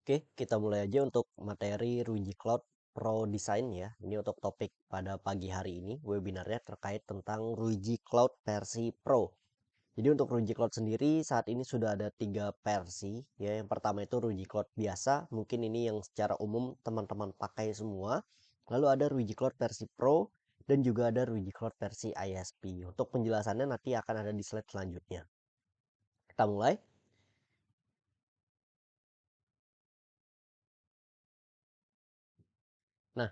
Oke, kita mulai aja untuk materi Ruiji Cloud Pro Design ya. Ini untuk topik pada pagi hari ini, webinarnya terkait tentang Ruiji Cloud versi Pro. Jadi untuk Ruiji Cloud sendiri saat ini sudah ada 3 versi ya. Yang pertama itu Ruiji Cloud biasa, mungkin ini yang secara umum teman-teman pakai semua. Lalu ada Ruiji Cloud versi Pro dan juga ada Ruiji Cloud versi ISP. Untuk penjelasannya nanti akan ada di slide selanjutnya. Kita mulai. Nah,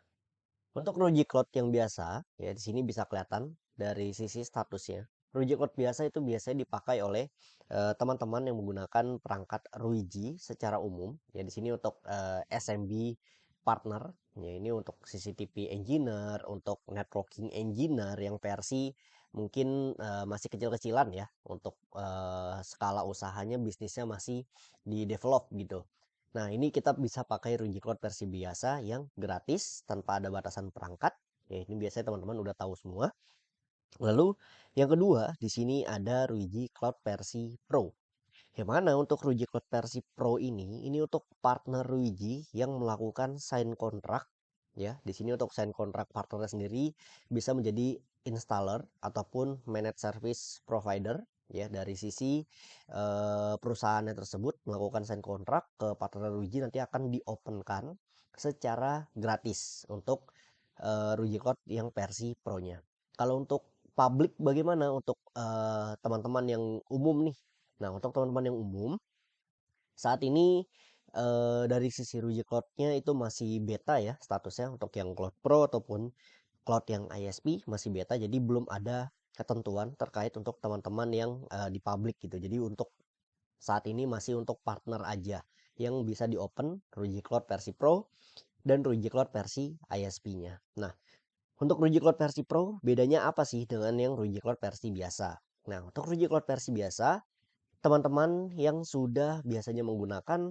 untuk Ruiji Cloud yang biasa, ya di sini bisa kelihatan dari sisi statusnya. Ruiji Cloud biasa itu biasanya dipakai oleh teman-teman yang menggunakan perangkat Ruiji secara umum. Ya di sini untuk SMB partner, ya ini untuk CCTV engineer, untuk networking engineer yang versi mungkin masih kecil-kecilan ya, untuk skala usahanya bisnisnya masih di develop gitu. Nah, ini kita bisa pakai Ruiji Cloud versi biasa yang gratis tanpa ada batasan perangkat. Ya, ini biasanya teman-teman udah tahu semua. Lalu yang kedua, di sini ada Ruiji Cloud versi Pro. Yang mana untuk Ruiji Cloud versi Pro ini untuk partner Ruiji yang melakukan sign kontrak ya. Di sini untuk sign kontrak partnernya sendiri bisa menjadi installer ataupun managed service provider ya, dari sisi perusahaannya tersebut melakukan sign kontrak ke partner Ruiji nanti akan diopenkan secara gratis untuk Ruiji Cloud yang versi Pro-nya. Kalau untuk publik bagaimana untuk teman-teman yang umum nih? Nah, untuk teman-teman yang umum, saat ini dari sisi Ruiji Cloud-nya itu masih beta ya statusnya, untuk yang Cloud Pro ataupun Cloud yang ISP masih beta, jadi belum ada ketentuan terkait untuk teman-teman yang di publik gitu. Jadi untuk saat ini masih untuk partner aja yang bisa di-open Ruiji Cloud versi Pro dan Ruiji Cloud versi ISP-nya. Nah, untuk Ruiji Cloud versi Pro bedanya apa sih dengan yang Ruiji Cloud versi biasa? Nah, untuk Ruiji Cloud versi biasa, teman-teman yang sudah biasanya menggunakan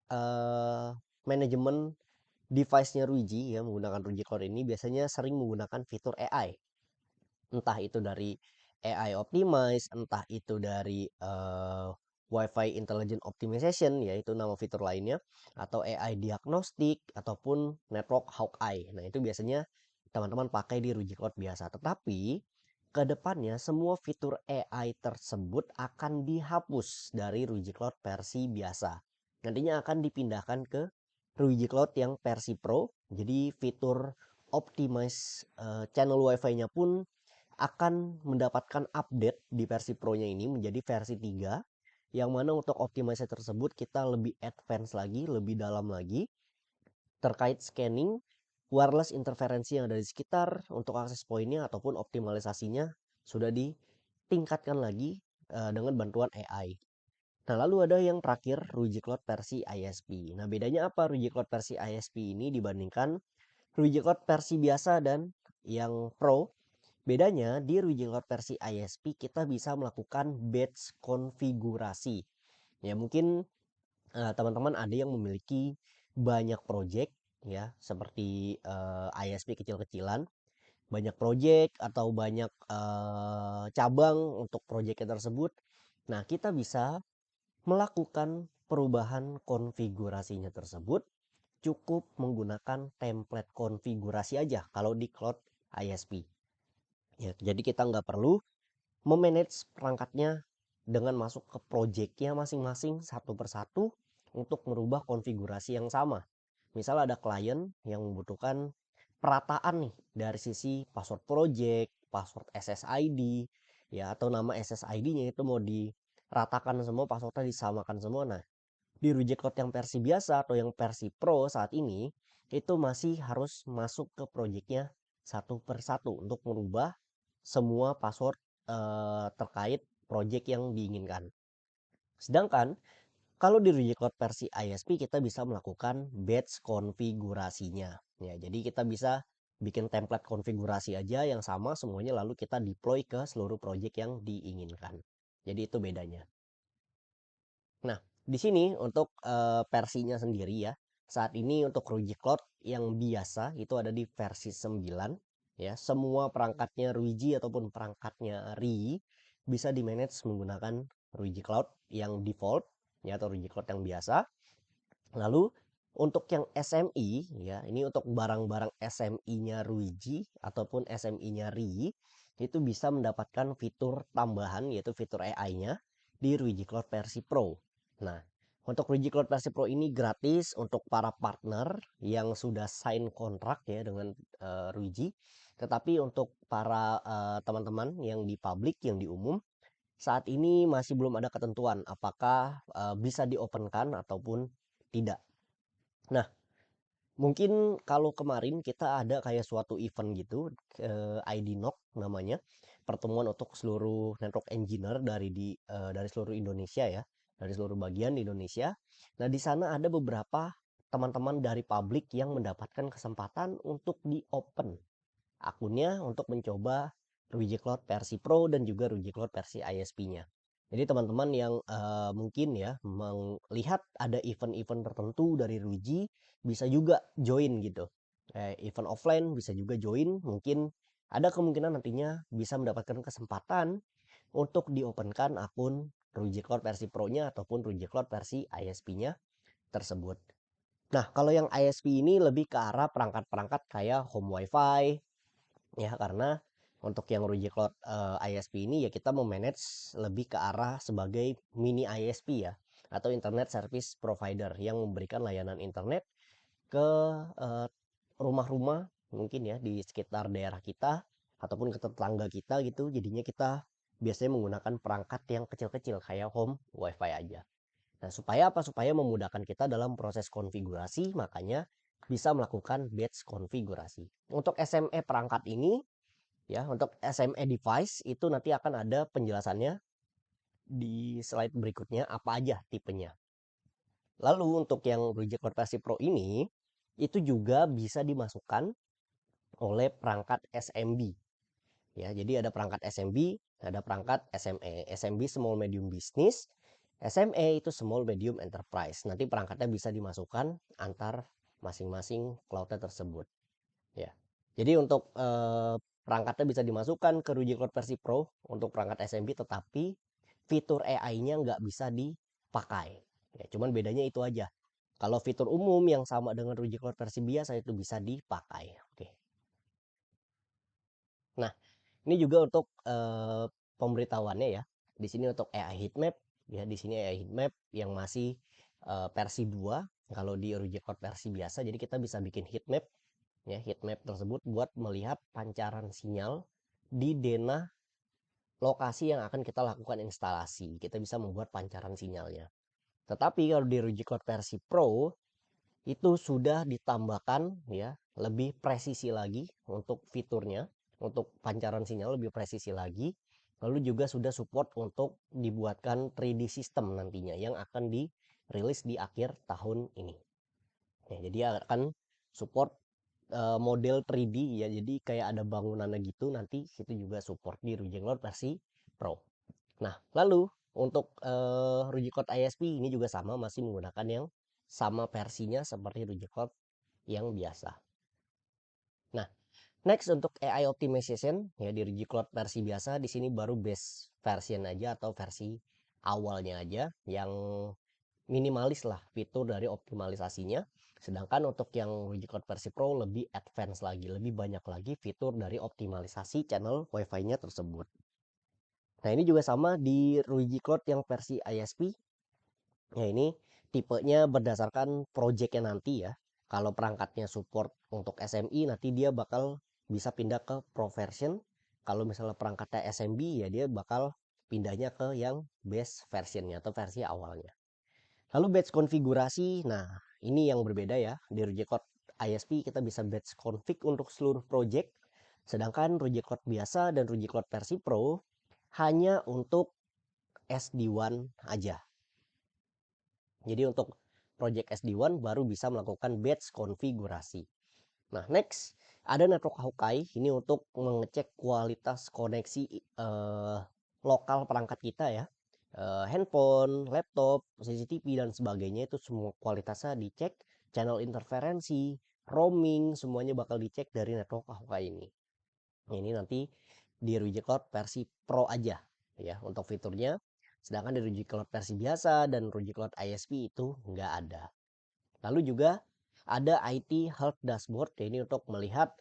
eh, manajemen device-nya Ruiji ya, menggunakan Ruiji Cloud ini biasanya sering menggunakan fitur AI. Entah itu dari AI Optimize, entah itu dari Wi-Fi Intelligent Optimization, yaitu nama fitur lainnya, atau AI Diagnostic, ataupun Network Hawkeye. Nah, itu biasanya teman-teman pakai di Ruiji Cloud biasa. Tetapi, ke depannya semua fitur AI tersebut akan dihapus dari Ruiji Cloud versi biasa. Nantinya akan dipindahkan ke Ruiji Cloud yang versi Pro. Jadi fitur optimize channel Wi-Fi-nya pun akan mendapatkan update di versi Pro-nya ini menjadi versi 3, yang mana untuk optimasi tersebut kita lebih advance lagi, lebih dalam lagi terkait scanning wireless interferensi yang ada di sekitar untuk akses poinnya ataupun optimalisasinya sudah ditingkatkan lagi dengan bantuan AI. Nah, lalu ada yang terakhir Ruiji Cloud versi ISP. Nah, bedanya apa Ruiji Cloud versi ISP ini dibandingkan Ruiji Cloud versi biasa dan yang Pro? Bedanya di Ruiji Cloud versi ISP kita bisa melakukan batch konfigurasi. Ya mungkin teman-teman ada yang memiliki banyak project ya, seperti ISP kecil-kecilan, banyak project atau banyak cabang untuk projectnya tersebut. Nah, kita bisa melakukan perubahan konfigurasinya tersebut cukup menggunakan template konfigurasi aja kalau di Cloud ISP. Ya, jadi kita nggak perlu memanage perangkatnya dengan masuk ke projectnya masing-masing satu persatu untuk merubah konfigurasi yang sama. Misal ada klien yang membutuhkan perataan nih dari sisi password project, password SSID, ya, atau nama SSID-nya itu mau diratakan semua, passwordnya disamakan semua. Nah, di Reject Cloud yang versi biasa atau yang versi Pro saat ini itu masih harus masuk ke projectnya satu persatu untuk merubah semua password terkait project yang diinginkan. Sedangkan kalau di Reject Cloud versi ISP kita bisa melakukan batch konfigurasinya. Ya, jadi kita bisa bikin template konfigurasi aja yang sama semuanya lalu kita deploy ke seluruh project yang diinginkan. Jadi itu bedanya. Nah, di sini untuk versinya sendiri ya. Saat ini untuk Ruiji Cloud yang biasa itu ada di versi 9 ya. Semua perangkatnya Ruiji ataupun perangkatnya Ri bisa di-manage menggunakan Ruiji Cloud yang default ya, atau Ruiji Cloud yang biasa. Lalu untuk yang SMI ya, ini untuk barang-barang SMI-nya Ruiji ataupun SMI-nya RI itu bisa mendapatkan fitur tambahan yaitu fitur AI-nya di Ruiji Cloud versi Pro. Nah, untuk Ruiji Cloud versi Pro ini gratis untuk para partner yang sudah sign kontrak ya dengan Ruiji. Tetapi untuk para teman-teman yang di publik, yang di umum, saat ini masih belum ada ketentuan apakah bisa diopenkan ataupun tidak. Nah, mungkin kalau kemarin kita ada kayak suatu event gitu, ID NOC namanya, pertemuan untuk seluruh network engineer dari seluruh Indonesia ya, dari seluruh bagian di Indonesia. Nah, di sana ada beberapa teman-teman dari publik yang mendapatkan kesempatan untuk di-open akunnya untuk mencoba Ruiji Cloud versi Pro dan juga Ruiji Cloud versi ISP-nya. Jadi teman-teman yang mungkin ya melihat ada event-event tertentu dari Ruiji bisa juga join gitu. Event offline bisa juga join, mungkin ada kemungkinan nantinya bisa mendapatkan kesempatan untuk diopenkan akun Ruiji Cloud versi Pro-nya ataupun Ruiji Cloud versi ISP-nya tersebut. Nah, kalau yang ISP ini lebih ke arah perangkat-perangkat kayak home wifi, ya karena untuk yang Ruiji Cloud ISP ini ya kita memanage lebih ke arah sebagai mini ISP ya atau Internet Service Provider yang memberikan layanan internet ke rumah-rumah mungkin ya di sekitar daerah kita ataupun ke tetangga kita gitu. Jadinya kita biasanya menggunakan perangkat yang kecil-kecil kayak home wifi aja. Nah, supaya apa? Supaya memudahkan kita dalam proses konfigurasi, makanya bisa melakukan batch konfigurasi. Untuk SME perangkat ini ya, untuk SME device itu nanti akan ada penjelasannya di slide berikutnya apa aja tipenya. Lalu untuk yang Reject versi Pro ini itu juga bisa dimasukkan oleh perangkat SMB. Ya, jadi ada perangkat SMB, ada perangkat SME. SMB small medium business, SME itu small medium enterprise. Nanti perangkatnya bisa dimasukkan antar masing-masing cloud tersebut. Ya. Jadi untuk perangkatnya bisa dimasukkan ke Ruiji Cloud versi Pro untuk perangkat SMB, tetapi fitur AI-nya nggak bisa dipakai. Ya, cuman bedanya itu aja. Kalau fitur umum yang sama dengan Ruiji Cloud versi biasa itu bisa dipakai. Oke. Nah, ini juga untuk pemberitahuannya ya. Di sini untuk AI heatmap, ya di sini AI heatmap yang masih versi 2. Kalau di Ruiji Cloud versi biasa, jadi kita bisa bikin heatmap ya, heatmap tersebut buat melihat pancaran sinyal di denah lokasi yang akan kita lakukan instalasi. Kita bisa membuat pancaran sinyalnya. Tetapi kalau di Ruiji Cloud versi Pro itu sudah ditambahkan ya lebih presisi lagi untuk fiturnya, untuk pancaran sinyal lebih presisi lagi. Lalu juga sudah support untuk dibuatkan 3D system nantinya yang akan dirilis di akhir tahun ini. Ya, jadi akan support model 3D ya, jadi kayak ada bangunannya gitu, nanti itu juga support di Ruiji Cloud versi Pro. Nah, lalu untuk Ruiji Cloud ISP ini juga sama, masih menggunakan yang sama versinya seperti Ruiji Cloud yang biasa. Nah, next untuk AI optimization ya di Ruiji Cloud versi biasa, di sini baru base version aja atau versi awalnya aja yang minimalis lah fitur dari optimalisasinya. Sedangkan untuk yang Ruiji Cloud versi Pro lebih advance lagi, lebih banyak lagi fitur dari optimalisasi channel Wi-Fi-nya tersebut. Nah, ini juga sama di Ruiji Cloud yang versi ISP. Ya, ini tipenya berdasarkan projectnya nanti ya. Kalau perangkatnya support untuk SMI, nanti dia bakal bisa pindah ke Pro version. Kalau misalnya perangkatnya SMB, ya dia bakal pindahnya ke yang base versionnya atau versi awalnya. Lalu batch konfigurasi, nah ini yang berbeda ya. Di Ruiji Cloud ISP kita bisa batch config untuk seluruh project. Sedangkan Ruiji Cloud biasa dan Ruiji Cloud versi Pro hanya untuk SD-WAN aja. Jadi untuk project SD-WAN baru bisa melakukan batch konfigurasi. Nah, next ada network Hawkeye ini untuk mengecek kualitas koneksi lokal perangkat kita ya. Handphone, laptop, CCTV dan sebagainya itu semua kualitasnya dicek, channel interferensi, roaming semuanya bakal dicek dari network Hawkeye ini. Ini nanti di Ruiji Cloud versi Pro aja ya untuk fiturnya. Sedangkan di Ruiji Cloud versi biasa dan Ruiji Cloud ISP itu nggak ada. Lalu juga ada IT Health Dashboard, ya ini untuk melihat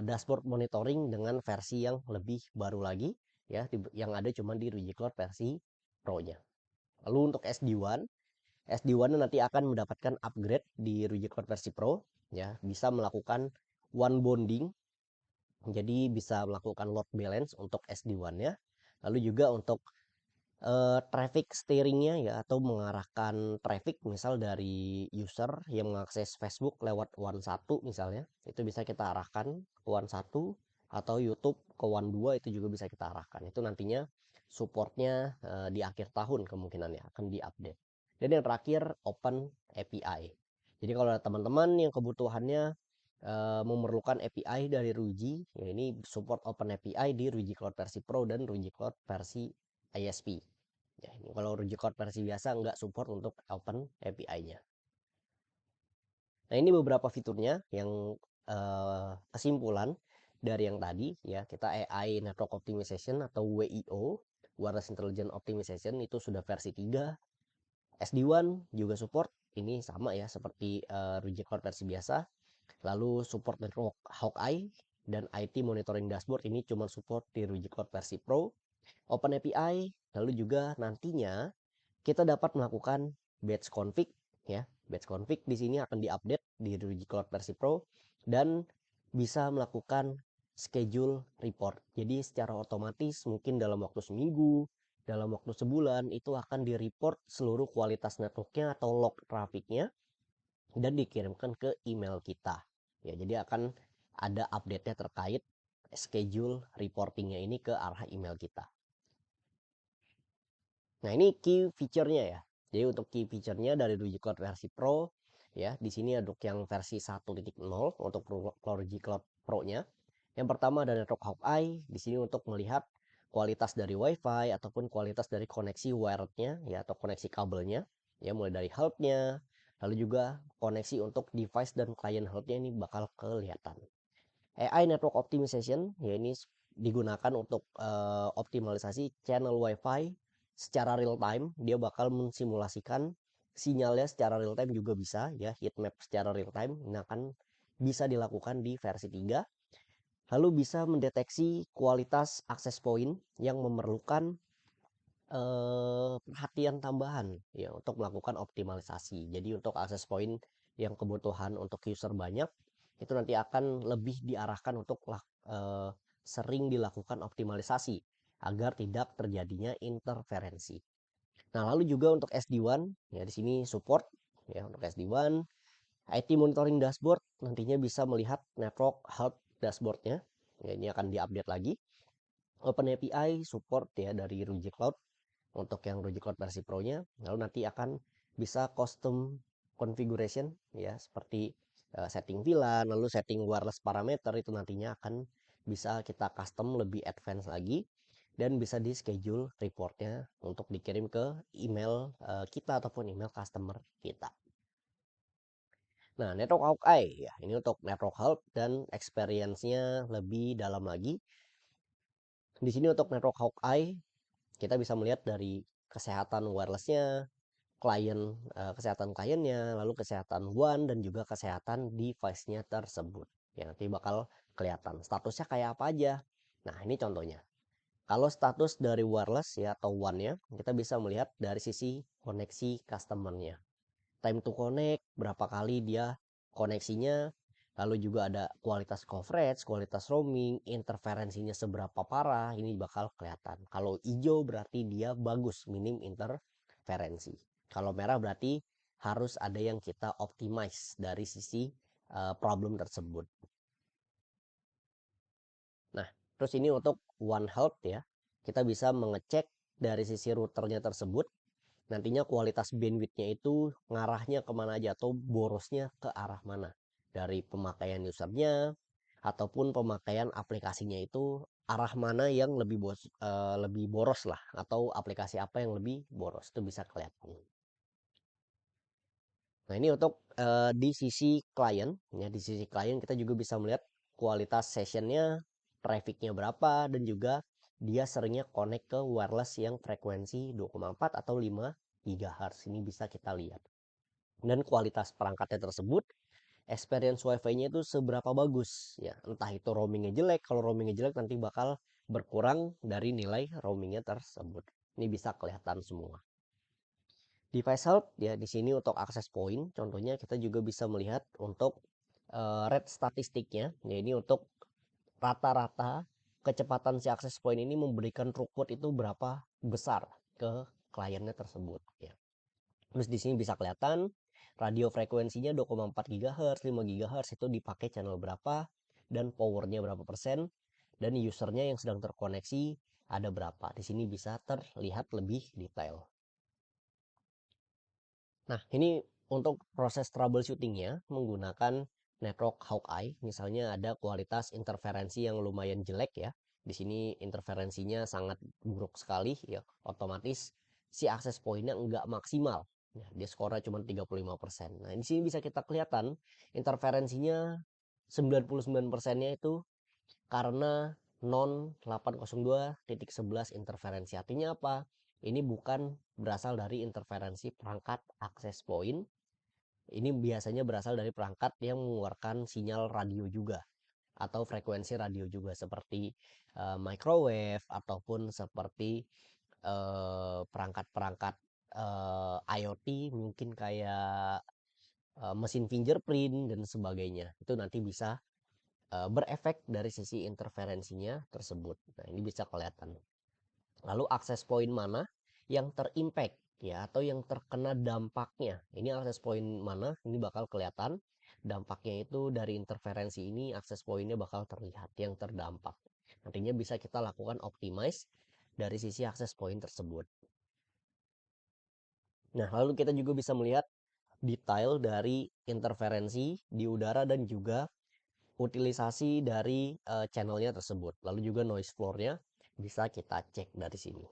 dashboard monitoring dengan versi yang lebih baru lagi, ya yang ada cuma di Ruiji Cloud versi Pro-nya. Lalu untuk SD1 nanti akan mendapatkan upgrade di Ruiji Cloud versi Pro, ya bisa melakukan one bonding, jadi bisa melakukan load balance untuk SD1-nya. Lalu juga untuk traffic steeringnya, ya atau mengarahkan traffic misal dari user yang mengakses Facebook lewat One1 misalnya, itu bisa kita arahkan ke One1, atau YouTube ke One2 itu juga bisa kita arahkan. Itu nantinya supportnya di akhir tahun kemungkinannya akan diupdate. Dan yang terakhir Open API. Jadi kalau ada teman-teman yang kebutuhannya memerlukan API dari Ruiji, ya ini support Open API di Ruiji Cloud versi Pro dan Ruiji Cloud versi ISP. Ya, ini kalau Ruiji Cloud versi biasa nggak support untuk Open API-nya. Nah, ini beberapa fiturnya yang kesimpulan dari yang tadi, ya kita AI Network Optimization atau WIO, Wireless Intelligent Optimization itu sudah versi 3. SD1 juga support, ini sama ya seperti Ruiji Cloud versi biasa. Lalu support Network Hawkeye dan IT Monitoring Dashboard ini cuma support di Ruiji Cloud versi Pro. Open API, lalu juga nantinya kita dapat melakukan batch config, ya. Batch config di sini akan diupdate di Ruiji Cloud versi Pro dan bisa melakukan schedule report. Jadi secara otomatis mungkin dalam waktu seminggu, dalam waktu sebulan itu akan di-report seluruh kualitas networknya atau log trafficnya dan dikirimkan ke email kita. Ya, jadi akan ada update-nya terkait schedule reportingnya ini ke arah email kita. Nah, ini key feature-nya ya. Jadi untuk key feature-nya dari Ruiji Cloud versi Pro, ya, di sini untuk yang versi 1.0 untuk Ruiji Cloud Pro-nya. Yang pertama ada Network Hawkeye, di sini untuk melihat kualitas dari WiFi ataupun kualitas dari koneksi wired-nya, ya, atau koneksi kabelnya, ya, mulai dari health-nya, lalu juga koneksi untuk device dan client health-nya ini bakal kelihatan. AI Network Optimization, ya ini digunakan untuk optimalisasi channel WiFi secara real time. Dia bakal mensimulasikan sinyalnya secara real time juga bisa, ya heat map secara real time. Ini akan bisa dilakukan di versi 3. Lalu bisa mendeteksi kualitas akses point yang memerlukan perhatian tambahan, ya untuk melakukan optimalisasi. Jadi untuk akses point yang kebutuhan untuk user banyak itu nanti akan lebih diarahkan untuk sering dilakukan optimalisasi agar tidak terjadinya interferensi. Nah, lalu juga untuk SD1, ya di sini support, ya untuk SD1 IT monitoring dashboard nantinya bisa melihat network health dashboardnya. Ya, ini akan diupdate lagi. Open API support ya dari Ruiji Cloud untuk yang Ruiji Cloud versi Pro-nya. Lalu nanti akan bisa custom configuration, ya seperti setting VLAN, lalu setting wireless parameter itu nantinya akan bisa kita custom lebih advance lagi dan bisa di schedule reportnya untuk dikirim ke email kita ataupun email customer kita. Nah, Network Hawkeye ya, ini untuk network help dan experience-nya lebih dalam lagi. Di sini untuk Network Hawkeye kita bisa melihat dari kesehatan wirelessnya, kesehatan kliennya, lalu kesehatan WAN dan juga kesehatan device-nya tersebut. Ya, nanti bakal kelihatan statusnya kayak apa aja. Nah, ini contohnya. Kalau status dari wireless ya atau WAN-nya, kita bisa melihat dari sisi koneksi customer-nya. Time to connect, berapa kali dia koneksinya, lalu juga ada kualitas coverage, kualitas roaming, interferensinya seberapa parah, ini bakal kelihatan. Kalau hijau berarti dia bagus, minim interferensi. Kalau merah berarti harus ada yang kita optimize dari sisi problem tersebut. Nah, terus ini untuk One Health ya, kita bisa mengecek dari sisi routernya tersebut, nantinya kualitas bandwidth-nya itu ngarahnya kemana aja atau borosnya ke arah mana. Dari pemakaian usernya ataupun pemakaian aplikasinya itu arah mana yang lebih boros lah, atau aplikasi apa yang lebih boros itu bisa kelihatan. Nah, ini untuk di sisi klien, ya di sisi klien kita juga bisa melihat kualitas sessionnya, trafficnya berapa, dan juga dia seringnya connect ke wireless yang frekuensi 2,4 atau 5 GHz. Ini bisa kita lihat. dan kualitas perangkatnya tersebut, experience wifi-nya itu seberapa bagus ya. Entah itu roamingnya jelek, kalau roamingnya jelek nanti bakal berkurang dari nilai roamingnya tersebut. Ini bisa kelihatan semua. Device help ya, di sini untuk akses point, contohnya kita juga bisa melihat untuk rate statistiknya. Ya, ini untuk rata-rata kecepatan si akses point ini memberikan throughput itu berapa besar ke kliennya tersebut ya. Terus di sini bisa kelihatan radio frekuensinya 2,4 GHz, 5 GHz itu dipakai channel berapa dan powernya berapa persen, dan usernya yang sedang terkoneksi ada berapa. Di sini bisa terlihat lebih detail. Nah, ini untuk proses troubleshootingnya menggunakan network Hawkeye. Misalnya ada kualitas interferensi yang lumayan jelek ya. Di sini interferensinya sangat buruk sekali ya. Otomatis si akses pointnya nggak maksimal. Ya, dia skornya cuma 35%. Nah, di sini bisa kita kelihatan interferensinya 99%-nya itu karena non 802.11 interferensi. Artinya apa? Ini bukan berasal dari interferensi perangkat akses point. Ini biasanya berasal dari perangkat yang mengeluarkan sinyal radio juga atau frekuensi radio juga seperti microwave ataupun seperti perangkat-perangkat IoT mungkin kayak mesin fingerprint dan sebagainya. Itu nanti bisa berefek dari sisi interferensinya tersebut. Nah, ini bisa kelihatan. Lalu akses point mana yang terimpact ya atau yang terkena dampaknya. Ini akses point mana? Ini bakal kelihatan dampaknya itu dari interferensi ini, akses pointnya bakal terlihat yang terdampak. Nantinya bisa kita lakukan optimize dari sisi akses point tersebut. Nah, lalu kita juga bisa melihat detail dari interferensi di udara dan juga utilisasi dari channelnya tersebut. Lalu juga noise floor-nya bisa kita cek dari sini.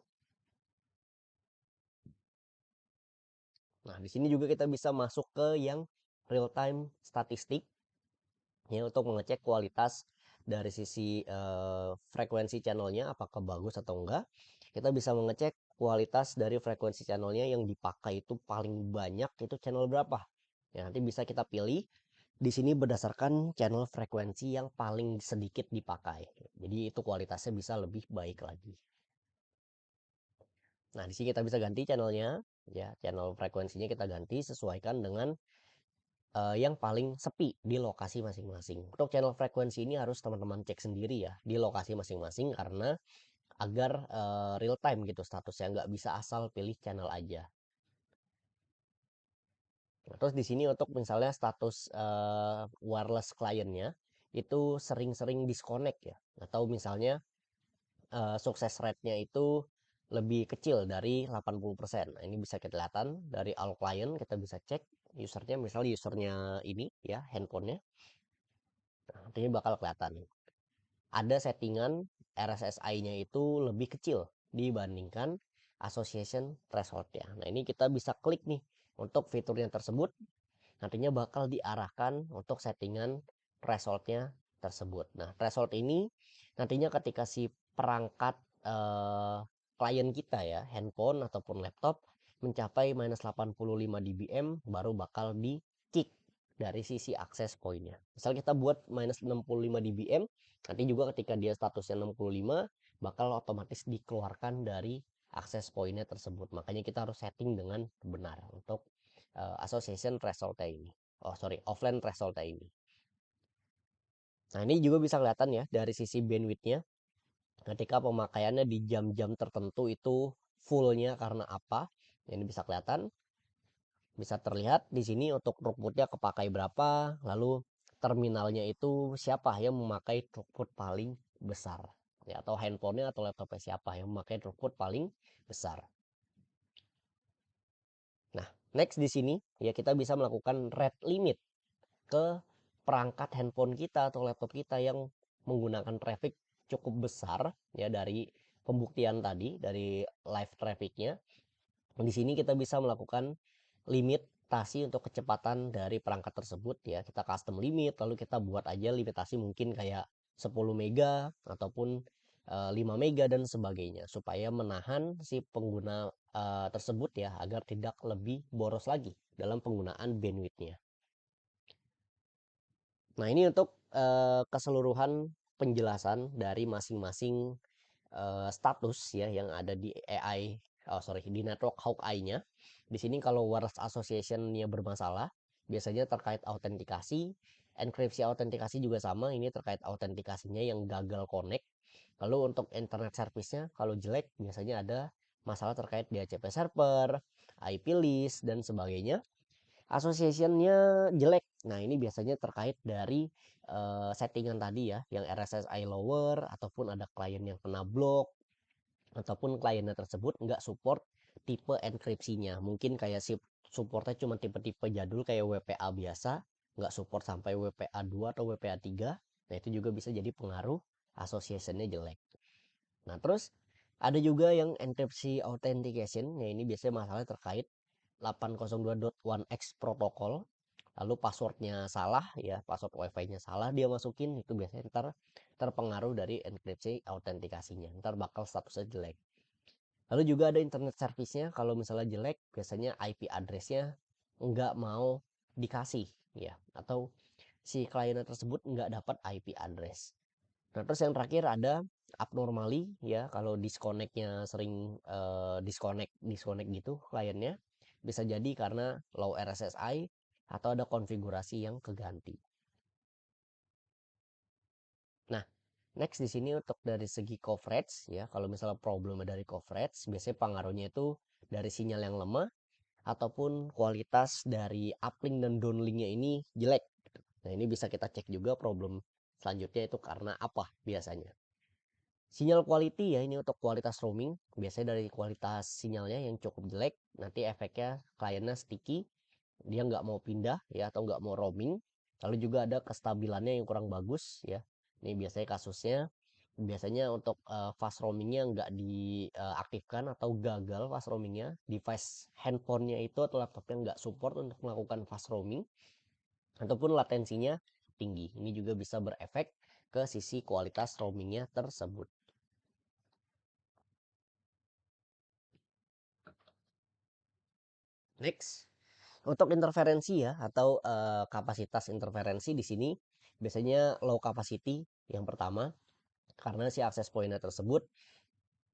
Nah, di sini juga kita bisa masuk ke yang real time statistik ya untuk mengecek kualitas dari sisi frekuensi channelnya apakah bagus atau enggak. Kita bisa mengecek kualitas dari frekuensi channelnya yang dipakai itu paling banyak itu channel berapa. Ya, nanti bisa kita pilih di sini berdasarkan channel frekuensi yang paling sedikit dipakai. Jadi itu kualitasnya bisa lebih baik lagi. Nah, di sini kita bisa ganti channelnya, ya channel frekuensinya kita ganti sesuaikan dengan yang paling sepi di lokasi masing-masing. Untuk channel frekuensi ini harus teman-teman cek sendiri ya di lokasi masing-masing karena agar real time gitu statusnya, nggak bisa asal pilih channel aja. Nah, terus di sini untuk misalnya status wireless kliennya itu sering-sering disconnect ya, atau misalnya sukses rate-nya itu lebih kecil dari 80%. Nah, ini bisa kita lihat dari all client, kita bisa cek usernya, misalnya usernya ini ya handphonenya. Nah, nantinya bakal kelihatan. Ada settingan RSSI-nya itu lebih kecil dibandingkan association threshold-nya. Nah, ini kita bisa klik nih untuk fiturnya tersebut. Nantinya bakal diarahkan untuk settingan threshold-nya tersebut. Nah, threshold ini nantinya ketika si perangkat klien kita ya, handphone ataupun laptop mencapai minus 85 dBm baru bakal di kick dari sisi akses pointnya. Misal kita buat minus 65 dBm, nanti juga ketika dia statusnya 65 bakal otomatis dikeluarkan dari akses pointnya tersebut. Makanya kita harus setting dengan benar untuk association threshold ini. Oh sorry, offline threshold ini. Nah, ini juga bisa kelihatan ya dari sisi bandwidth-nya. Ketika pemakaiannya di jam-jam tertentu itu fullnya karena apa? Ini bisa kelihatan. Bisa terlihat di sini untuk throughput-nya kepakai berapa, lalu terminalnya itu siapa yang memakai throughput paling besar. Ya, atau handphonenya atau laptopnya siapa yang memakai throughput paling besar. Nah, next di sini ya kita bisa melakukan rate limit ke perangkat handphone kita atau laptop kita yang menggunakan traffic cukup besar ya dari pembuktian tadi dari live trafficnya. Di sini kita bisa melakukan limitasi untuk kecepatan dari perangkat tersebut ya. Kita custom limit lalu kita buat aja limitasi mungkin kayak 10 mega ataupun 5 mega dan sebagainya supaya menahan si pengguna tersebut ya agar tidak lebih boros lagi dalam penggunaan bandwidthnya. Nah, ini untuk keseluruhan penjelasan dari masing-masing status ya yang ada di AI, di network Hawkeye-nya. Di sini kalau Wireless Association-nya bermasalah, biasanya terkait autentikasi, enkripsi autentikasi juga sama, ini terkait autentikasinya yang gagal connect. Lalu untuk internet service-nya kalau jelek biasanya ada masalah terkait DHCP server, IP list dan sebagainya. Association-nya jelek. Nah, ini biasanya terkait dari settingan tadi ya, yang RSSI lower ataupun ada klien yang kena block ataupun kliennya tersebut nggak support tipe enkripsinya. Mungkin kayak supportnya cuma tipe-tipe jadul kayak WPA biasa, nggak support sampai WPA 2 atau WPA 3. Nah, itu juga bisa jadi pengaruh association-nya jelek. Nah, terus ada juga yang enkripsi authentication. Ya, ini biasanya masalah terkait 802.1x protokol. Lalu passwordnya salah ya, password wifi-nya salah dia masukin, itu biasanya ntar terpengaruh dari enkripsi autentikasinya, ntar bakal statusnya jelek. Lalu juga ada internet service-nya, kalau misalnya jelek biasanya IP address-nya nggak mau dikasih ya, atau si kliennya tersebut nggak dapat IP address. Nah, terus yang terakhir ada abnormally ya, kalau disconnect-nya sering disconnect gitu kliennya, bisa jadi karena low RSSI atau ada konfigurasi yang keganti. Nah, next di sini untuk dari segi coverage ya, kalau misalnya problemnya dari coverage, biasanya pengaruhnya itu dari sinyal yang lemah ataupun kualitas dari uplink dan downlinknya ini jelek. Nah, ini bisa kita cek juga problem selanjutnya itu karena apa biasanya. Sinyal quality ya, ini untuk kualitas roaming, biasanya dari kualitas sinyalnya yang cukup jelek, nanti efeknya kliennya sticky, dia nggak mau pindah ya atau nggak mau roaming. Lalu juga ada kestabilannya yang kurang bagus ya, ini biasanya kasusnya biasanya untuk fast roamingnya nggak diaktifkan atau gagal fast roamingnya, device handphonenya itu atau laptopnya nggak support untuk melakukan fast roaming, ataupun latensinya tinggi. Ini juga bisa berefek ke sisi kualitas roamingnya tersebut. Next, untuk interferensi ya atau kapasitas interferensi di sini biasanya low capacity yang pertama, karena si akses pointnya tersebut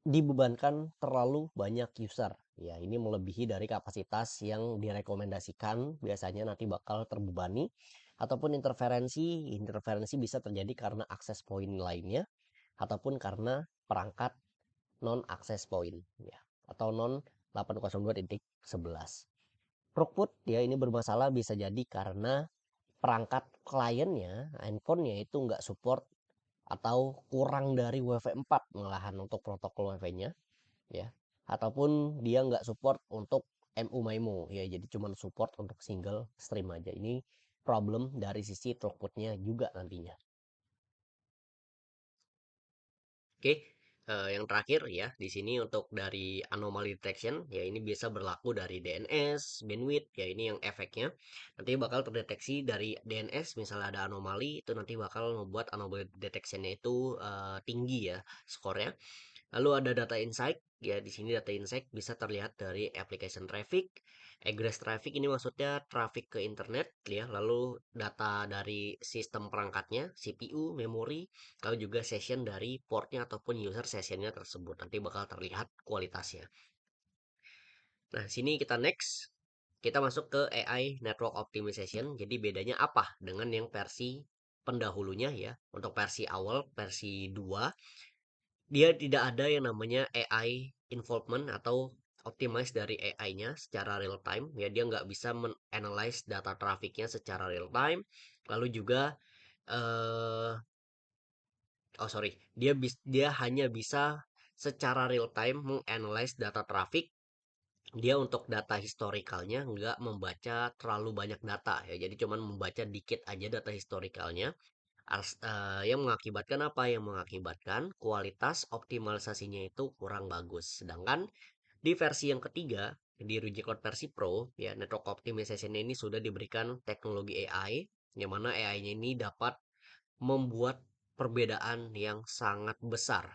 dibebankan terlalu banyak user. Ya, ini melebihi dari kapasitas yang direkomendasikan, biasanya nanti bakal terbebani. Ataupun interferensi bisa terjadi karena akses point lainnya ataupun karena perangkat non akses point ya, atau non 802.11. Throughput ya ini bermasalah bisa jadi karena perangkat kliennya, handphonenya itu nggak support atau kurang dari WiFi 4 malahan untuk protokol WiFi-nya ya. Ataupun dia nggak support untuk MU-MIMO ya, jadi cuma support untuk single stream aja. Ini problem dari sisi throughputnya juga nantinya. Oke, yang terakhir ya, di sini untuk dari anomaly detection, ya ini biasa berlaku dari DNS, bandwidth, ya ini yang efeknya. Nanti bakal terdeteksi dari DNS, misalnya ada anomali, itu nanti bakal membuat anomaly detectionnya itu tinggi ya skornya. Lalu ada data insight, ya di sini data insight bisa terlihat dari application traffic, egress traffic ini maksudnya traffic ke internet ya, lalu data dari sistem perangkatnya, CPU, memori, lalu juga session dari portnya ataupun user sessionnya tersebut. Nanti bakal terlihat kualitasnya. Nah, sini kita next. Kita masuk ke AI Network Optimization. Jadi bedanya apa dengan yang versi pendahulunya ya. Untuk versi awal, versi 2 dia tidak ada yang namanya AI involvement atau optimize dari AI-nya secara real time ya, dia nggak bisa men-analyze data trafficnya secara real time. Lalu juga eh dia hanya bisa secara real time menganalyze data traffic. Dia untuk data historikalnya nggak membaca terlalu banyak data ya, jadi cuman membaca dikit aja data historikalnya. Yang mengakibatkan apa? Yang mengakibatkan kualitas optimalisasinya itu kurang bagus. Sedangkan di versi yang ketiga, di Rugicode versi Pro, ya network optimization ini sudah diberikan teknologi AI, yang mana AI-nya ini dapat membuat perbedaan yang sangat besar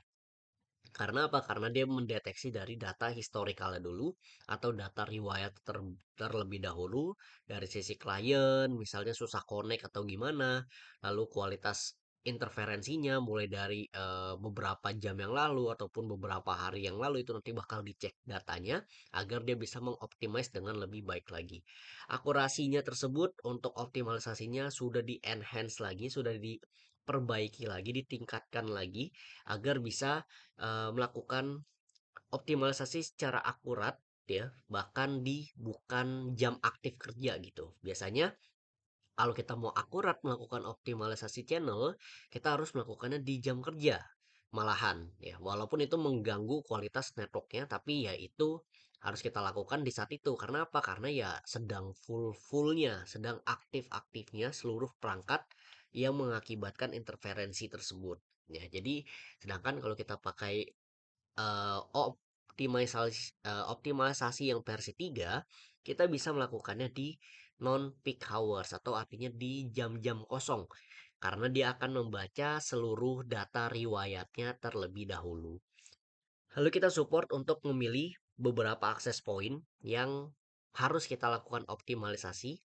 Karena apa? Karena dia mendeteksi dari data historikalnya dulu atau data riwayat terlebih dahulu dari sisi klien, misalnya susah connect atau gimana, lalu kualitas interferensinya mulai dari beberapa jam yang lalu ataupun beberapa hari yang lalu itu nanti bakal dicek datanya agar dia bisa mengoptimize dengan lebih baik lagi. Akurasinya tersebut untuk optimalisasinya sudah di enhance lagi, sudah diperbaiki lagi, ditingkatkan lagi agar bisa melakukan optimalisasi secara akurat ya, bahkan di bukan jam aktif kerja gitu. Biasanya kalau kita mau akurat melakukan optimalisasi channel, kita harus melakukannya di jam kerja. Malahan ya, walaupun itu mengganggu kualitas networknya, tapi ya itu harus kita lakukan di saat itu. Karena apa? Karena ya sedang full-fullnya, sedang aktif-aktifnya seluruh perangkat yang mengakibatkan interferensi tersebut. Ya, jadi sedangkan kalau kita pakai optimalisasi yang versi 3 kita bisa melakukannya di non peak hours atau artinya di jam-jam kosong karena dia akan membaca seluruh data riwayatnya terlebih dahulu. Lalu kita support untuk memilih beberapa akses point yang harus kita lakukan optimalisasi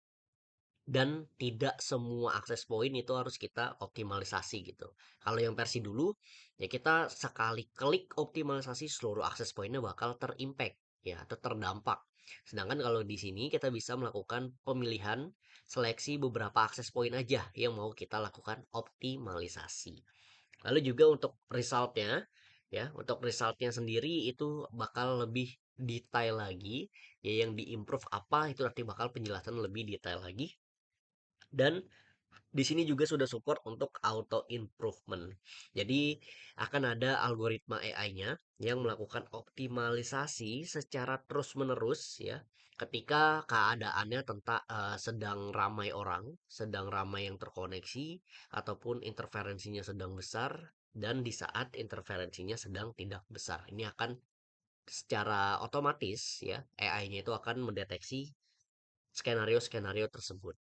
dan tidak semua akses point itu harus kita optimalisasi gitu. Kalau yang versi dulu, ya kita sekali klik optimalisasi seluruh akses pointnya bakal terimpact ya atau terdampak. Sedangkan kalau di sini kita bisa melakukan pemilihan seleksi beberapa akses point aja yang mau kita lakukan optimalisasi. Lalu juga untuk resultnya, ya untuk resultnya sendiri itu bakal lebih detail lagi, ya yang diimprove apa itu nanti bakal penjelasan lebih detail lagi. Dan di sini juga sudah support untuk auto improvement. Jadi akan ada algoritma AI-nya yang melakukan optimalisasi secara terus-menerus ya. Ketika keadaannya tentang sedang ramai orang, sedang ramai yang terkoneksi ataupun interferensinya sedang besar dan di saat interferensinya sedang tidak besar. Ini akan secara otomatis ya AI-nya itu akan mendeteksi skenario-skenario tersebut.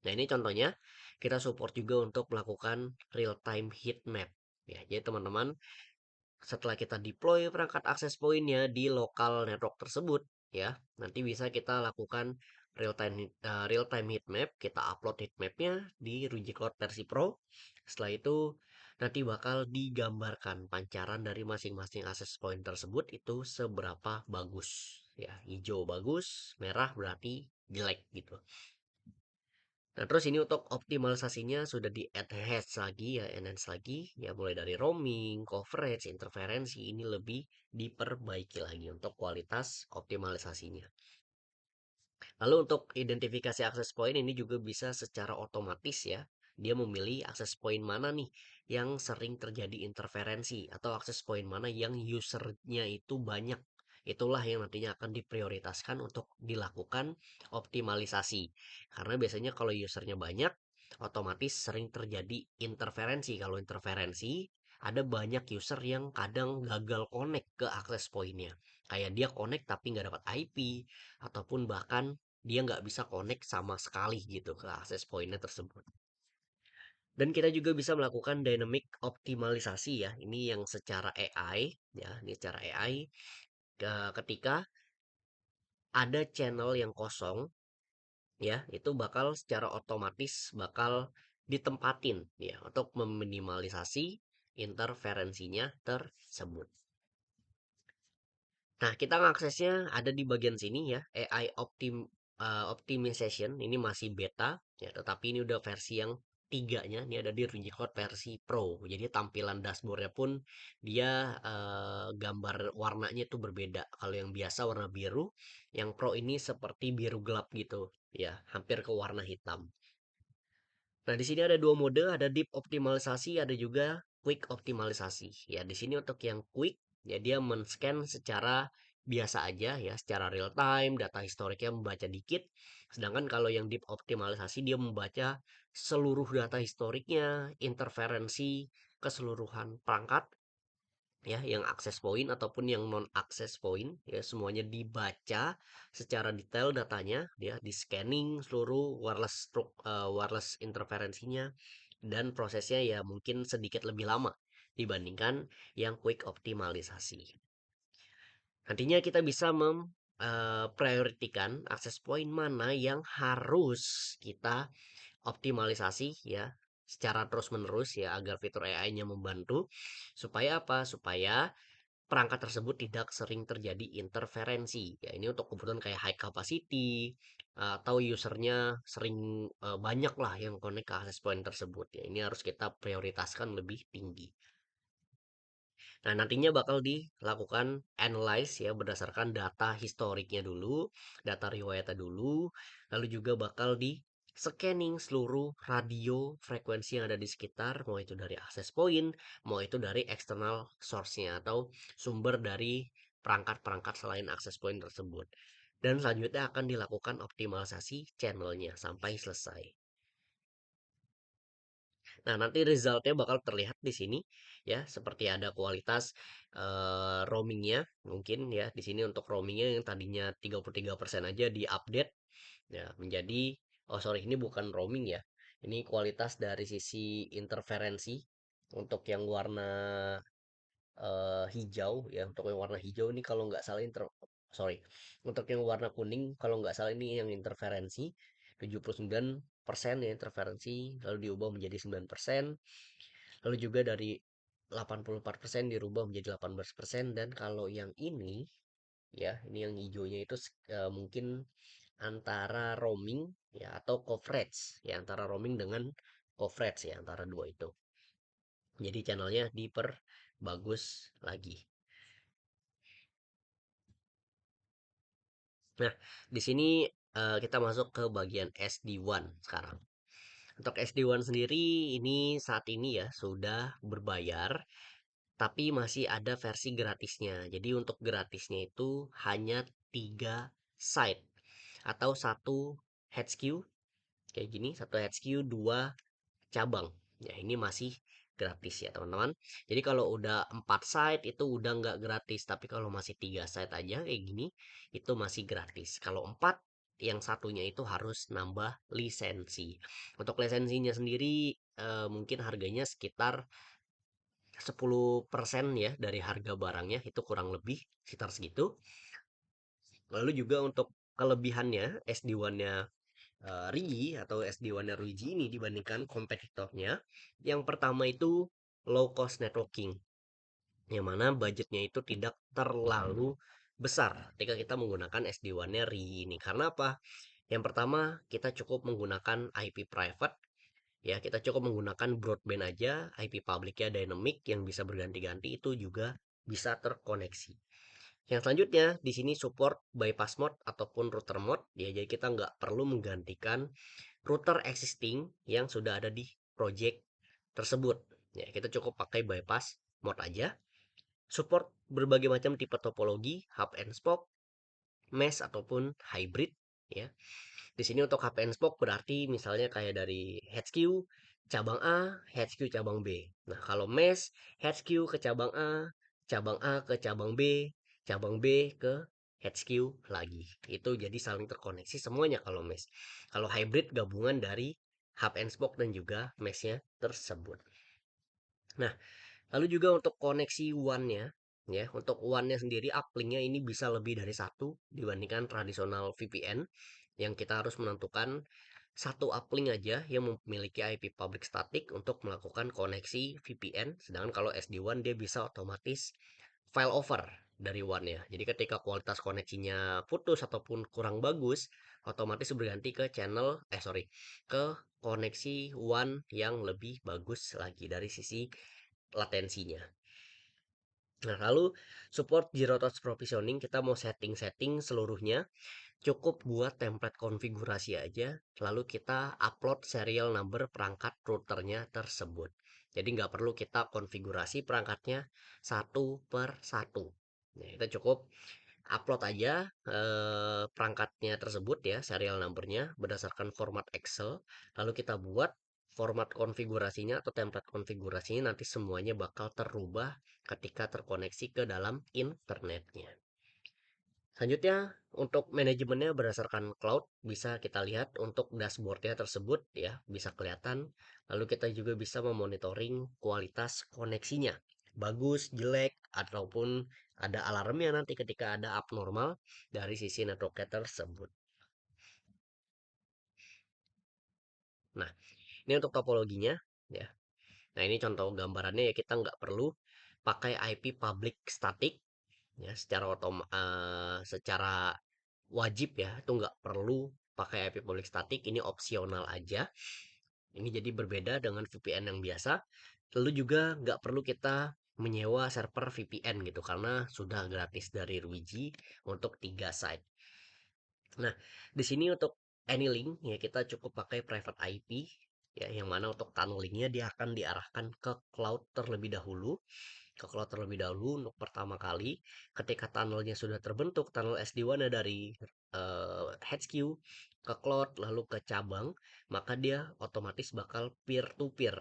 Nah, ini contohnya kita support juga untuk melakukan real time heat map. Ya, jadi teman-teman, setelah kita deploy perangkat akses pointnya di lokal network tersebut, ya, nanti bisa kita lakukan real time heat map, kita upload heat mapnya di Ruji Cloud versi Pro. Setelah itu nanti bakal digambarkan pancaran dari masing-masing akses point tersebut itu seberapa bagus. Ya, hijau bagus, merah berarti jelek gitu. Nah, terus ini untuk optimalisasinya sudah di enhance lagi ya, enhance lagi ya mulai dari roaming, coverage, interferensi ini lebih diperbaiki lagi untuk kualitas optimalisasinya. Lalu untuk identifikasi akses point ini juga bisa secara otomatis ya. Dia memilih akses point mana nih yang sering terjadi interferensi atau akses point mana yang usernya itu banyak. Itulah yang nantinya akan diprioritaskan untuk dilakukan optimalisasi. Karena biasanya kalau usernya banyak, otomatis sering terjadi interferensi. Kalau interferensi, ada banyak user yang kadang gagal connect ke akses pointnya. Kayak dia connect tapi nggak dapat IP, ataupun bahkan dia nggak bisa connect sama sekali gitu ke akses pointnya tersebut. Dan kita juga bisa melakukan dynamic optimalisasi ya. Ini yang secara AI ya, ini secara AI ketika ada channel yang kosong ya, itu bakal secara otomatis bakal ditempatin ya untuk meminimalisasi interferensinya tersebut. Nah, kita ngaksesnya ada di bagian sini ya, AI optimization ini masih beta ya, tetapi ini udah versi yang tiganya, ini ada di Cloud versi Pro. Jadi tampilan dashboardnya pun dia gambar warnanya itu berbeda. Kalau yang biasa warna biru, yang Pro ini seperti biru gelap gitu, ya, hampir ke warna hitam. Nah, di sini ada dua mode, ada deep optimalisasi, ada juga quick optimalisasi. Ya, di sini untuk yang quick, ya dia men-scan secara biasa aja ya, secara real time, data historiknya membaca dikit. Sedangkan kalau yang deep optimalisasi dia membaca seluruh data historiknya, interferensi keseluruhan perangkat ya yang akses point ataupun yang non akses point ya semuanya dibaca secara detail datanya ya di scanning seluruh wireless interferensinya dan prosesnya ya mungkin sedikit lebih lama dibandingkan yang quick optimalisasi. Nantinya kita bisa memprioritikan akses point mana yang harus kita optimalisasi ya secara terus-menerus ya agar fitur AI-nya membantu supaya apa? Supaya perangkat tersebut tidak sering terjadi interferensi. Ya, ini untuk kebutuhan kayak high capacity atau usernya sering banyak lah yang connect ke access point tersebut. Ya, ini harus kita prioritaskan lebih tinggi. Nah, nantinya bakal dilakukan analyze ya berdasarkan data historiknya dulu, data riwayatnya dulu, lalu juga bakal di scanning seluruh radio frekuensi yang ada di sekitar, mau itu dari access point, mau itu dari external source-nya atau sumber dari perangkat-perangkat selain access point tersebut. Dan selanjutnya akan dilakukan optimalisasi channelnya sampai selesai. Nah, nanti resultnya bakal terlihat di sini ya, seperti ada kualitas roamingnya mungkin ya. Di sini untuk roamingnya yang tadinya 33% aja di-update ya menjadi oh sorry ini bukan roaming ya. Ini kualitas dari sisi interferensi untuk yang warna hijau ya. Untuk yang warna hijau ini kalau nggak salah sorry. Untuk yang warna kuning kalau nggak salah ini yang interferensi 79% ya interferensi lalu diubah menjadi 9%. Lalu juga dari 84% dirubah menjadi 18% dan kalau yang ini ya, ini yang hijaunya itu mungkin antara roaming ya atau coverage ya antara roaming dengan coverage ya antara dua itu. Jadi channelnya diperbagus lagi. Nah, di sini kita masuk ke bagian SD-WAN sekarang. Untuk SD-WAN sendiri ini saat ini ya sudah berbayar tapi masih ada versi gratisnya. Jadi untuk gratisnya itu hanya 3 site atau satu HQ kayak gini, satu HQ, dua cabang. Ya, ini masih gratis ya, teman-teman. Jadi kalau udah 4 site itu udah nggak gratis, tapi kalau masih 3 site aja kayak gini itu masih gratis. Kalau 4 yang satunya itu harus nambah lisensi. Untuk lisensinya sendiri mungkin harganya sekitar 10% ya dari harga barangnya itu kurang lebih sekitar segitu. Lalu juga untuk kelebihannya SD-WAN-nya Rigi atau SD-WAN-nya Ruiji ini dibandingkan kompetitornya. Yang pertama itu low cost networking. Yang mana budgetnya itu tidak terlalu besar ketika kita menggunakan SD-WAN-nya Rigi ini. Karena apa? Yang pertama, kita cukup menggunakan IP private ya, kita cukup menggunakan broadband aja, IP publiknya dynamic yang bisa berganti-ganti itu juga bisa terkoneksi. Yang selanjutnya di sini support bypass mode ataupun router mode ya, jadi kita nggak perlu menggantikan router existing yang sudah ada di project tersebut. Ya, kita cukup pakai bypass mode aja. Support berbagai macam tipe topologi, hub and spoke, mesh ataupun hybrid ya. Di sini untuk hub and spoke berarti misalnya kayak dari HQ cabang A, HQ cabang B. Nah, kalau mesh HQ ke cabang A ke cabang B, cabang B ke HQ lagi. Itu jadi saling terkoneksi semuanya kalau mesh. Kalau hybrid gabungan dari hub and spoke dan juga meshnya tersebut. Nah, lalu juga untuk koneksi WAN-nya ya, untuk WAN-nya sendiri uplink-nya ini bisa lebih dari satu dibandingkan tradisional VPN yang kita harus menentukan satu uplink aja yang memiliki IP public static untuk melakukan koneksi VPN. Sedangkan kalau SD-WAN dia bisa otomatis file over dari WAN-nya. Jadi ketika kualitas koneksinya putus ataupun kurang bagus, otomatis berganti ke ke koneksi WAN yang lebih bagus lagi dari sisi latensinya. Nah, lalu support zero touch provisioning, kita mau setting-setting seluruhnya, cukup buat template konfigurasi aja, lalu kita upload serial number perangkat routernya tersebut. Jadi nggak perlu kita konfigurasi perangkatnya satu per satu. Nah, kita cukup upload aja perangkatnya tersebut ya, serial numbernya berdasarkan format Excel, lalu kita buat format konfigurasinya atau template konfigurasinya nanti semuanya bakal terubah ketika terkoneksi ke dalam internetnya. Selanjutnya, untuk manajemennya berdasarkan cloud, bisa kita lihat untuk dashboardnya tersebut ya, bisa kelihatan. Lalu kita juga bisa memonitoring kualitas koneksinya. Bagus, jelek, ataupun ada alarmnya nanti ketika ada abnormal dari sisi networknya tersebut. Nah, ini untuk topologinya ya. Nah, ini contoh gambarannya ya, kita nggak perlu pakai IP public static ya secara wajib ya, itu nggak perlu pakai IP public static, ini opsional aja. Ini jadi berbeda dengan VPN yang biasa. Lalu juga nggak perlu kita menyewa server VPN gitu karena sudah gratis dari Ruiji untuk 3 site. Nah, di sini untuk Anylink ya kita cukup pakai private IP ya, yang mana untuk tunnelingnya dia akan diarahkan ke cloud terlebih dahulu. Ke cloud terlebih dahulu untuk pertama kali. Ketika tunnelnya sudah terbentuk, tunnel SD-WAN dari HQ ke cloud lalu ke cabang, maka dia otomatis bakal peer to peer.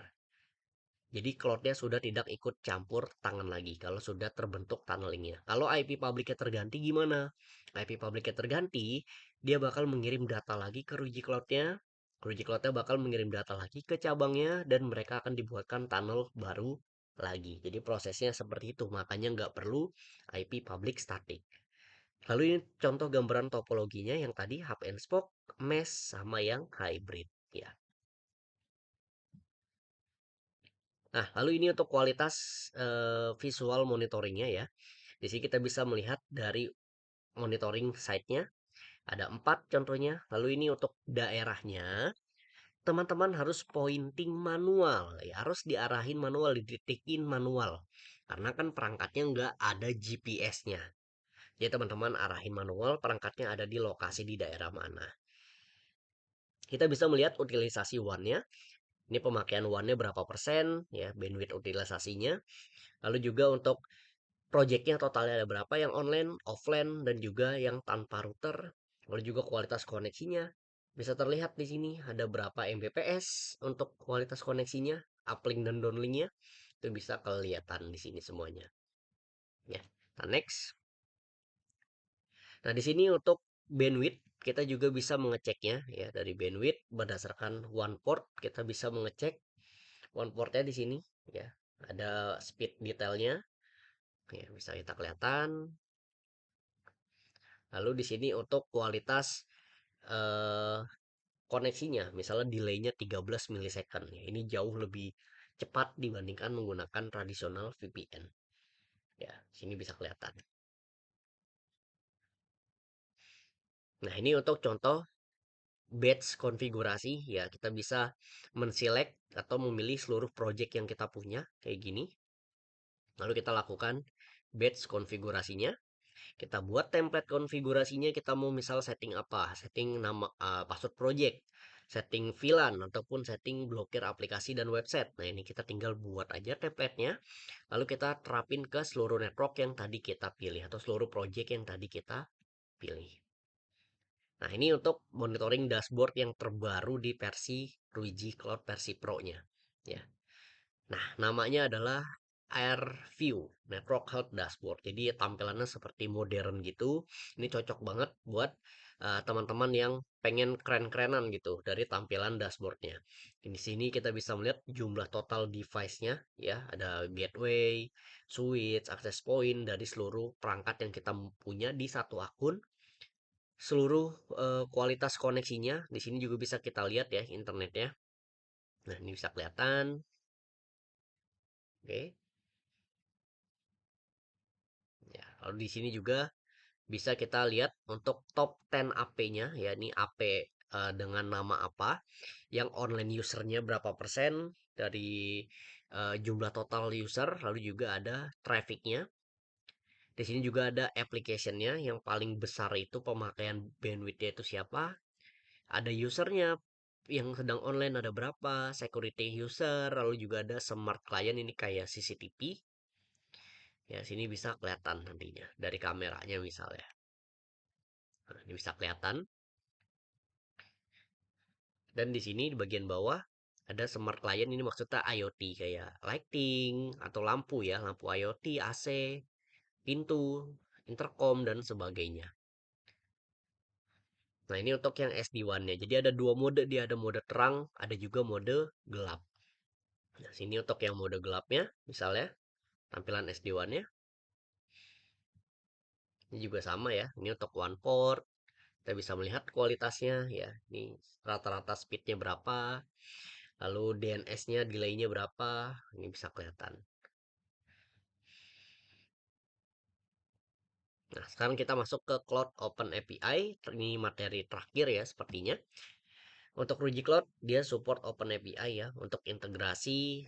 Jadi cloudnya sudah tidak ikut campur tangan lagi kalau sudah terbentuk tunnelingnya. Kalau IP publicnya terganti gimana? IP publicnya terganti, dia bakal mengirim data lagi ke Ruiji Cloudnya. Ruiji Cloudnya bakal mengirim data lagi ke cabangnya dan mereka akan dibuatkan tunnel baru lagi. Jadi prosesnya seperti itu, makanya nggak perlu IP public static. Lalu ini contoh gambaran topologinya yang tadi hub and spoke, mesh sama yang hybrid ya. Nah, lalu ini untuk kualitas visual monitoringnya ya. Di sini kita bisa melihat dari monitoring site-nya ada 4 contohnya. Lalu ini untuk daerahnya, teman-teman harus pointing manual ya, harus diarahin manual, didetikin manual. Karena kan perangkatnya nggak ada GPS-nya. Jadi teman-teman arahin manual, perangkatnya ada di lokasi di daerah mana. Kita bisa melihat utilisasi WAN-nya. Ini pemakaian WAN-nya berapa persen ya, bandwidth utilisasinya. Lalu juga untuk projectnya totalnya ada berapa yang online, offline, dan juga yang tanpa router. Lalu juga kualitas koneksinya. Bisa terlihat di sini ada berapa Mbps untuk kualitas koneksinya, uplink dan downlinknya. Itu bisa kelihatan di sini semuanya. Ya, nah next. Nah, di sini untuk bandwidth kita juga bisa mengeceknya ya, dari bandwidth berdasarkan one port kita bisa mengecek one portnya di sini ya. Ada speed detailnya ya, bisa kita kelihatan. Lalu di sini untuk kualitas eh, koneksinya, misalnya delaynya 13 milisecond ya. Ini jauh lebih cepat dibandingkan menggunakan tradisional VPN. Ya, sini bisa kelihatan. Nah, ini untuk contoh batch konfigurasi ya, kita bisa menselect atau memilih seluruh project yang kita punya kayak gini. Lalu kita lakukan batch konfigurasinya. Kita buat template konfigurasinya, kita mau misal setting apa, setting nama password project, setting VLAN ataupun setting blokir aplikasi dan website. Nah, ini kita tinggal buat aja templatenya, lalu kita terapin ke seluruh network yang tadi kita pilih atau seluruh project yang tadi kita pilih. Nah, ini untuk monitoring dashboard yang terbaru di versi Ruiji Cloud versi Pro-nya ya. Nah, namanya adalah Air View Network Health Dashboard. Jadi tampilannya seperti modern gitu. Ini cocok banget buat teman-teman yang pengen keren-kerenan gitu dari tampilan dashboardnya. Di sini kita bisa melihat jumlah total device-nya ya, ada gateway, switch, access point dari seluruh perangkat yang kita punya di satu akun. Seluruh kualitas koneksinya di sini juga bisa kita lihat ya internetnya. Nah, ini bisa kelihatan. Oke. Ya, lalu di sini juga bisa kita lihat untuk top 10 AP-nya, ya ini AP dengan nama apa, yang online usernya berapa persen dari jumlah total user, lalu juga ada trafficnya. Di sini juga ada application-nya, yang paling besar itu pemakaian bandwidth-nya itu siapa, ada usernya yang sedang online ada berapa, security user, lalu juga ada smart client ini kayak CCTV. Ya, sini bisa kelihatan nantinya dari kameranya misalnya. Nah, ini bisa kelihatan. Dan di sini di bagian bawah ada smart client, ini maksudnya IoT kayak lighting atau lampu ya, lampu IoT, AC, pintu, intercom dan sebagainya. Nah, ini untuk yang SD-WAN-nya. Jadi ada dua mode, dia ada mode terang, ada juga mode gelap. Nah, sini untuk yang mode gelapnya, misalnya tampilan SD-WAN-nya, ini juga sama ya. Ini untuk one port, kita bisa melihat kualitasnya ya. Ini rata-rata speednya berapa, lalu DNS-nya, delay-nya berapa, ini bisa kelihatan. Nah, sekarang kita masuk ke Cloud Open API. Ini materi terakhir ya sepertinya. Untuk Ruji Cloud, dia support Open API ya untuk integrasi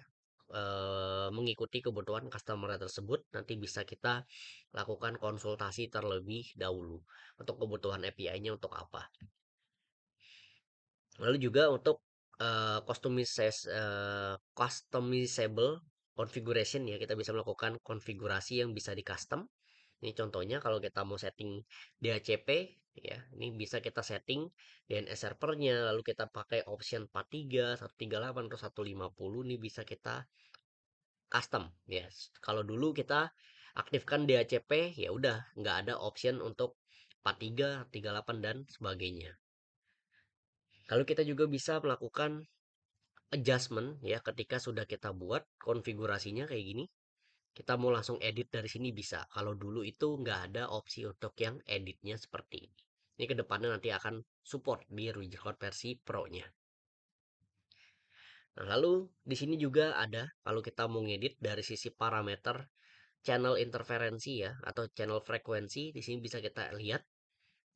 mengikuti kebutuhan customer tersebut. Nanti bisa kita lakukan konsultasi terlebih dahulu untuk kebutuhan API-nya untuk apa. Lalu juga untuk customizable configuration ya, kita bisa melakukan konfigurasi yang bisa di custom. Ini contohnya kalau kita mau setting DHCP ya, ini bisa kita setting DNS servernya, lalu kita pakai option 43, 138 atau 150, ini bisa kita custom ya. Kalau dulu kita aktifkan DHCP ya udah nggak ada option untuk 43, 38 dan sebagainya. Lalu kita juga bisa melakukan adjustment ya ketika sudah kita buat konfigurasinya kayak gini. Kita mau langsung edit dari sini bisa. Kalau dulu itu nggak ada opsi untuk yang editnya seperti ini. Ini kedepannya nanti akan support di Record versi Pro-nya. Nah, lalu di sini juga ada kalau kita mau ngedit dari sisi parameter channel interferensi ya atau channel frekuensi, di sini bisa kita lihat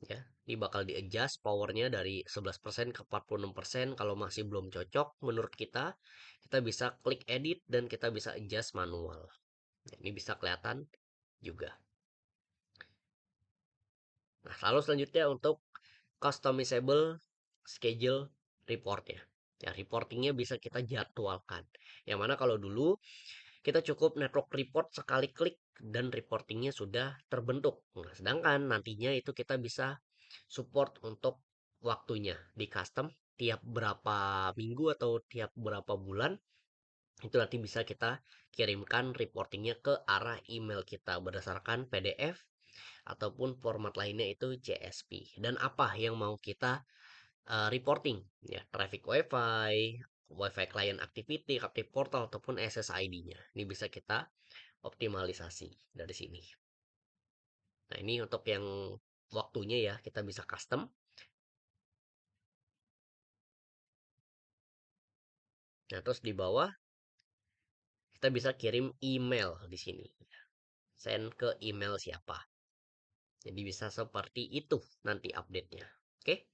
ya. Ini bakal di adjust powernya dari 11% ke 46%. Kalau masih belum cocok menurut kita bisa klik edit dan kita bisa adjust manual. Nah, ini bisa kelihatan juga. Nah, lalu selanjutnya untuk customizable schedule report ya. Ya, reportingnya bisa kita jadwalkan. Yang mana kalau dulu kita cukup network report sekali klik dan reportingnya sudah terbentuk. Nah, sedangkan nantinya itu kita bisa support untuk waktunya di custom tiap berapa minggu atau tiap berapa bulan itu nanti bisa kita kirimkan reportingnya ke arah email kita berdasarkan PDF ataupun format lainnya itu CSV. Dan apa yang mau kita reporting ya, traffic WiFi, WiFi client activity, active portal ataupun SSID-nya. Ini bisa kita optimalisasi dari sini. Nah, ini untuk yang waktunya ya, kita bisa custom. Nah, terus di bawah kita bisa kirim email di sini. Send ke email siapa. Jadi bisa seperti itu nanti update-nya. Oke.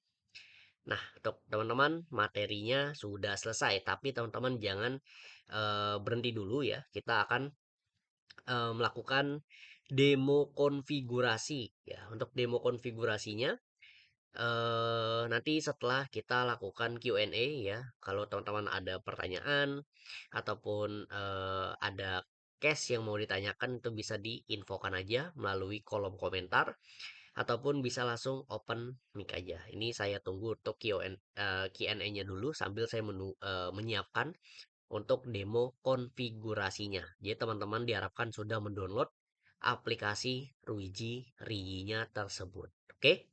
Nah, untuk teman-teman materinya sudah selesai, tapi teman-teman jangan berhenti dulu ya. Kita akan melakukan demo konfigurasi ya. Untuk demo konfigurasinya nanti setelah kita lakukan Q&A ya. Kalau teman-teman ada pertanyaan ataupun ada case yang mau ditanyakan itu bisa diinfokan aja melalui kolom komentar ataupun bisa langsung open mic aja. Ini saya tunggu untuk Q&A-nya dulu sambil saya menyiapkan untuk demo konfigurasinya. Jadi teman-teman diharapkan sudah mendownload aplikasi Ruiji Ri-nya tersebut. Oke?